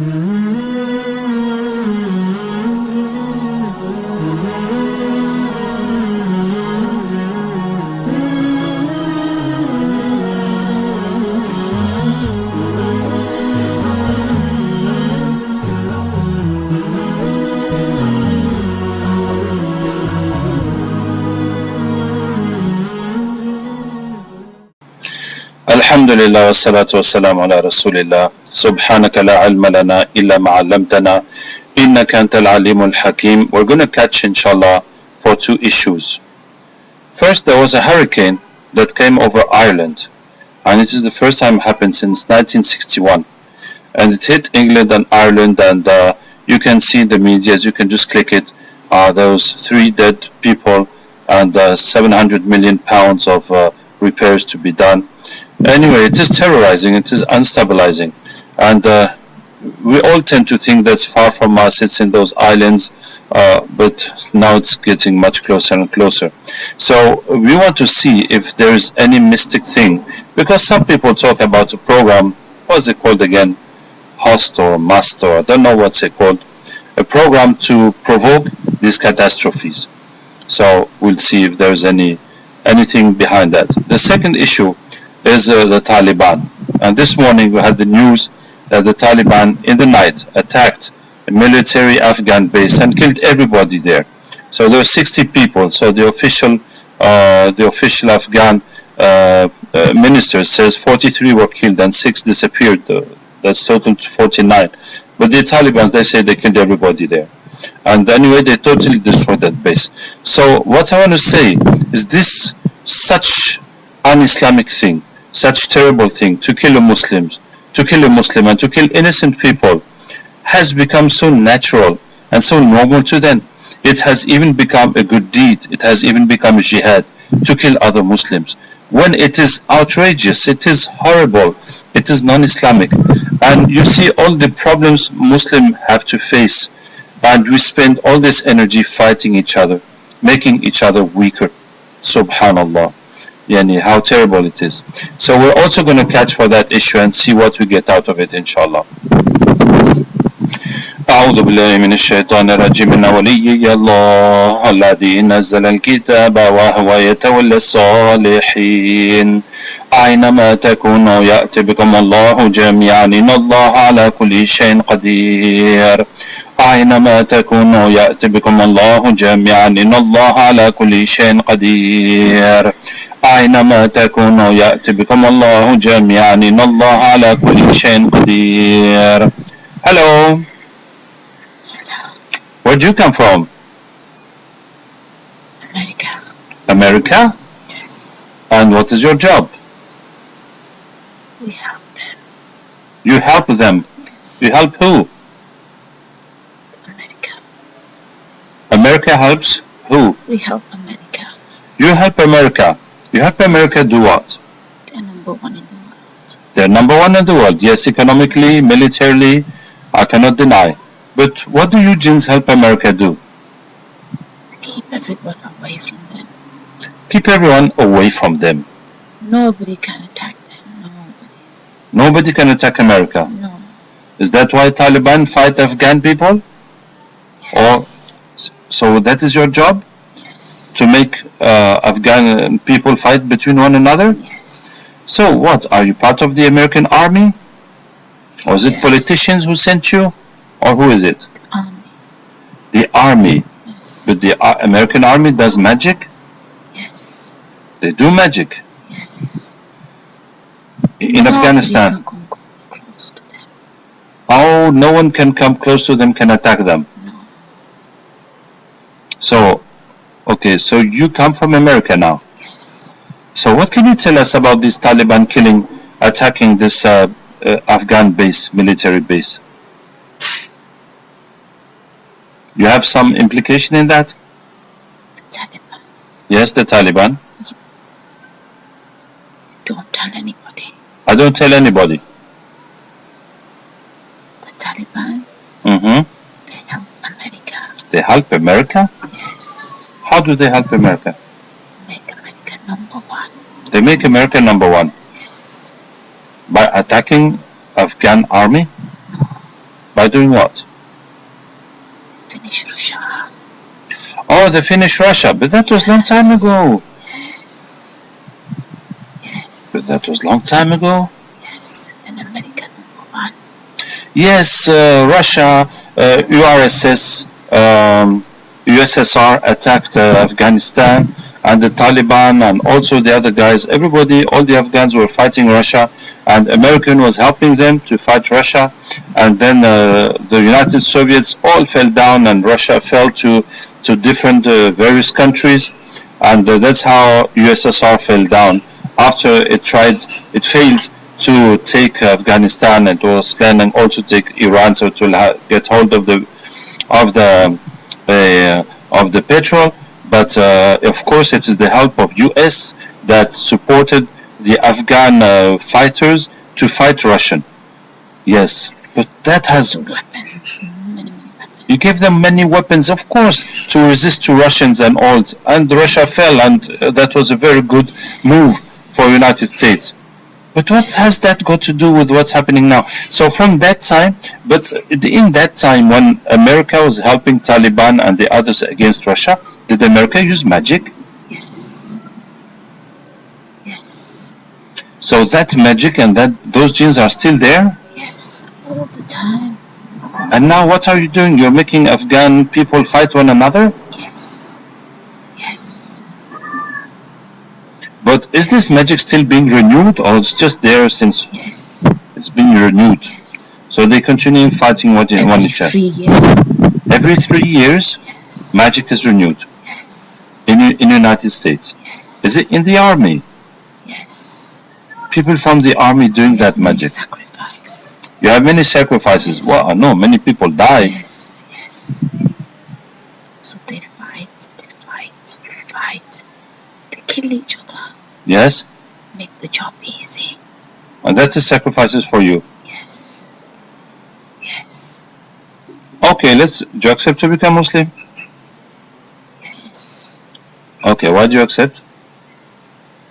الحمد لله والصلاة والسلام على رسول الله سبحانك لا علم لنا إلا ما علمتنا إنك أنت العليم الحكيم. We're going to catch inshallah for two issues. First, there was a hurricane that came over Ireland, and it is the first time it happened since 1961, and it hit England and Ireland, and you can see in the media, you can just click it, those 3 dead people and 700 million pounds of repairs to be done. Anyway, it is terrorizing, it is unstabilizing, and we all tend to think that's far from us, it's in those islands, but now it's getting much closer and closer. So we want to see if there's any mystic thing, because some people talk about a program, what's it called again? HOST or MUST, or I don't know what's it called, a program to provoke these catastrophes. So we'll see if there's anything behind that. The second issue is the Taliban, and this morning we had the news that the Taliban in the night attacked a military Afghan base and killed everybody there. So there were 60 people. So the official Afghan minister says 43 were killed and 6 disappeared. That's total to 49. But the Taliban, they say they killed everybody there. And anyway, they totally destroyed that base. So what I want to say is this such un-Islamic thing, such terrible thing, to kill a Muslim and to kill innocent people, has become so natural and so normal to them. It has even become a good deed. It has even become a jihad to kill other Muslims. When it is outrageous, it is horrible, it is non-Islamic. And you see all the problems Muslims have to face, and we spend all this energy fighting each other, making each other weaker. Subhanallah. Yani, how terrible it is. So we're also going to catch for that issue and see what we get out of it, inshallah. أعوذ بالله من الشيطان الرجيم إن وليي الله الذي نزل الكتاب وهو يتولى الصالحين أينما تكونوا يأتي بكم الله جميعا إن الله على كل شيء قدير أينما تكونوا يأتي بكم الله جميعا إن الله على كل شيء قدير أينما تكونوا يأتي بكم الله جميعا إن الله على كل شيء قدير. Hello. Where'd you come from? America. America? Yes. And what is your job? We help them. You help them? Yes. You help who? America. America helps who? We help America. You help America. You help America do what? They're number one in the world. They're number one in the world. Yes, economically, militarily, I cannot deny. But what do you Jews help America do? Keep everyone away from them. Keep everyone away from them. Nobody can attack them. Nobody. Nobody can attack America. No. Is that why Taliban fight Afghan people? Yes. So that is your job? Yes. To make Afghan people fight between one another? Yes. So what? Are you part of the American army? Or is it Yes. politicians who sent you? Or who is it? Army. The army. Yes. But the American army does magic? Yes. They do magic. Yes. In Afghanistan. Nobody can come close to them. Oh, no one can come close to them, can attack them. No. So, okay, so you come from America now. Yes. So what can you tell us about this Taliban attacking this Afghan base, military base? You have some implication in that? Taliban. Yes, the Taliban. Don't tell anybody. I don't tell anybody. The Taliban. Mm-hmm. They help America. They help America? Yes. How do they help America? Make America number one. They make America number one. Yes. By attacking Afghan army? No. By doing what? Finish Russia. Oh, they finished Russia, but that was long time ago. Yes. Yes. But that was long time ago. Yes. And America number one. Yes, Russia, URSS, USSR attacked Afghanistan, and the Taliban and also the other guys, everybody, all the Afghans were fighting Russia, and American was helping them to fight Russia, and then the United Soviets all fell down, and Russia fell to different various countries, and that's how USSR fell down. After it failed to take Afghanistan, and was planning also to take Iran, so to get hold of the petrol. But of course, it is the help of US that supported the Afghan fighters to fight Russian. Yes, but that has Weapons. Many weapons. you gave them many weapons, of course, to resist to Russians and all. And Russia fell, and that was a very good move for United States. But what has that got to do with what's happening now? So from that time, but in that time when America was helping Taliban and the others against Russia, did America use magic? Yes. Yes. So that magic and those genes are still there? Yes. All the time. And now what are you doing? You're making Afghan people fight one another? Yes. Yes. But is this magic still being renewed, or it's just there since Yes. it's been renewed? Yes. So they continue fighting one Every each other. 3 years. Every 3 years, Yes. magic is renewed Yes. in the United States. Yes. Is it in the army? Yes. People from the army doing that Many magic. sacrifice. You have many sacrifices. Well, no, many people die. Yes. Yes. So they fight. They fight. They fight. They kill each other. Yes, Make the job easy. and that is sacrifices for you. Yes. Yes. Okay, do you accept to become Muslim? Yes. Okay, why do you accept?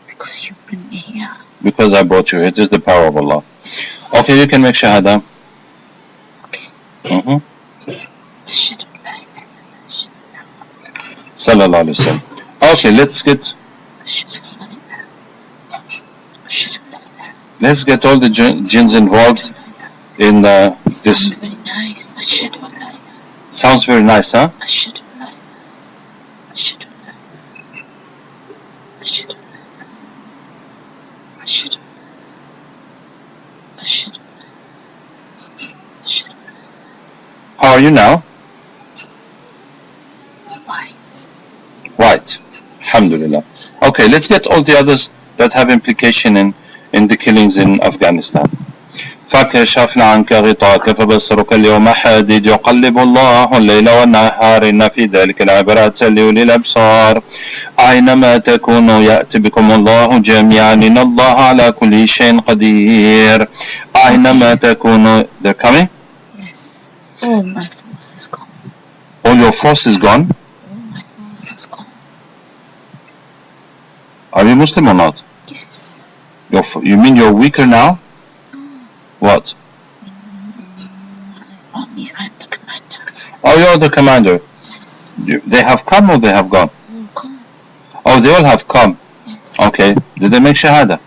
Because you bring me here. Because I brought you here. It is the power of Allah. Okay, you can make shahada. Okay. Mm-hmm. Ashhadu an la ilaha illallah. Ashhadu anna Muhammadan Sallallahu alaihi wasallam. Okay, let's get Ashhadu an la ilaha illallah. Ashhadu an la ilaha let's get all the jinns involved in this. Sounds very nice. Ashhadu an la ilaha. Sounds very nice, huh? Ashhadu an la ilaha. Ashhadu an la ilaha. Ashhadu an la ilaha. Ashhadu an la ilaha. Ashhadu an la ilaha. Ashhadu an la How are you now? ilaha. White. Right. Alhamdulillah. Okay, let's get all the others that have implication in the killings in Afghanistan. فكشفنا عنك غطاءك فبصرك اليوم حديد يقلب الله الليل والنهار إن في ذلك العبرات لأولي الأبصار أينما تكونوا يأتي بكم الله جميعا إن الله على كل شيء قدير أينما تكونوا. They're coming? Yes. All my force is gone. All your force is gone? All my force is gone. Are you Muslim or not? Yes. You mean you're weaker now? What? Army, I'm the commander. Oh, you're the commander. Yes. They have come or they have gone? Oh, come. Oh, they all have come. Yes. Okay. Did they make shahada?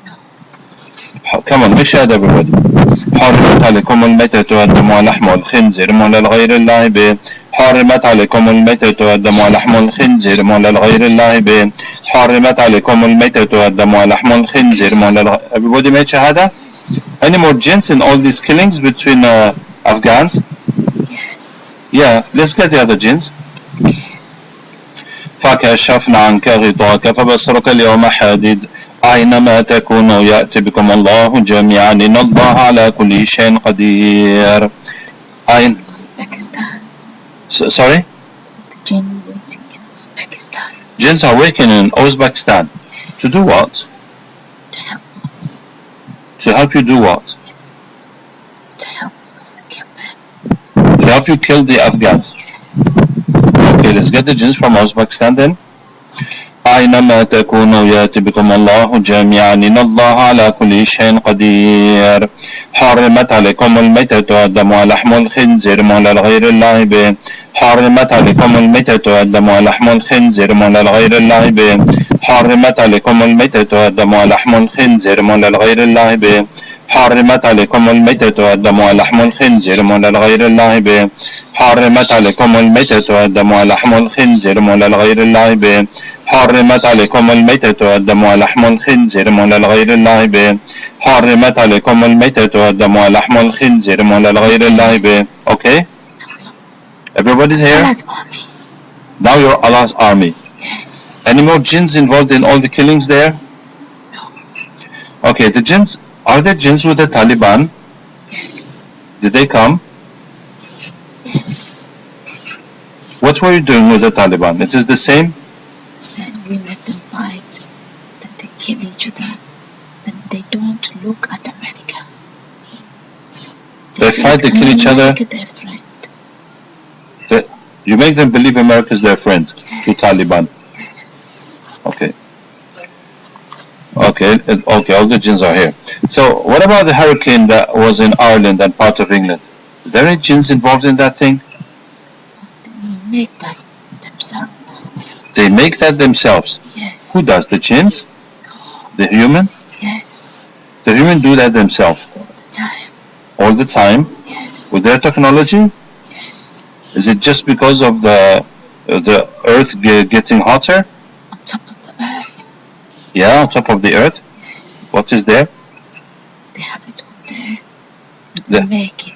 No. Come on, make shahada everybody. حرمت عليكم الميتة والدم ولحم الخنزير لغير الله به. حرمت عليكم الميتة والدم ولحم الخنزير لغير الله به. حرمت عليكم الميتة والدم ولحم الخنزير Everybody made shahada? Yes. Any more jinns in all these killings between Afghans? Yes. Yeah, let's get the other jinns. فكشفنا عنك غطاءك فبصرك اليوم حديد أينما تكونوا يأتي بكم الله جميعا إن الله على كل شيء قدير. Uzbekistan. Sorry? The jinn waiting in Uzbekistan. Jinns are working in Uzbekistan. Yes. To do what? To help us. To help you do what? Yes. To help us kill them. To help you kill the Afghans. Yes. Okay, let's get the jinns from Uzbekistan then. أينما تكونوا يأتي بكم الله جميعا إن الله على كل شيء قدير. حرمت عليكم الميتة والدم ولحم الخنزير ولا الغير الله به. حرمت عليكم الميتة والدم ولحم الخنزير ولا الغير الله به. حرمت عليكم الميتة والدم ولحم الخنزير ولا الغير الله به. حرمت عليكم الميتة والدم ولحم الخنزير ولا الغير الله به. حرمت عليكم الميتة والدم ولحم الخنزير ولا الغير الله به. حرمت عليكم الميتة والدم ولحم الخنزير ولا الغير الله به. حرمت عليكم الميتة والدم ولحم الخنزير ولا الغير الله به. Okay? Everybody's here? Allah's army. Now you're Allah's army. Yes. Any more jinns involved in all the killings there? Okay, the jinns, are there jinns with the Taliban? Yes. Did they come? Yes. What were you doing with the Taliban? It is the same? Said we let them fight, then they kill each other, then they don't look at America. They fight, they kill each other. America their friend. You make them believe America is their friend to Yes. Taliban. Yes. Okay. Okay, all the jinns are here. So what about the hurricane that was in Ireland and part of England? Is there any jinns involved in that thing? They make that themselves. They make that themselves. Yes. Who does? The jinns? The human? Yes. The human do that themselves All the time. all the time Yes. with their technology? Yes. Is it just because of the earth getting hotter? On top of the earth. Yeah, on top of the earth. Yes. What is there? They have it all there. The- They make it.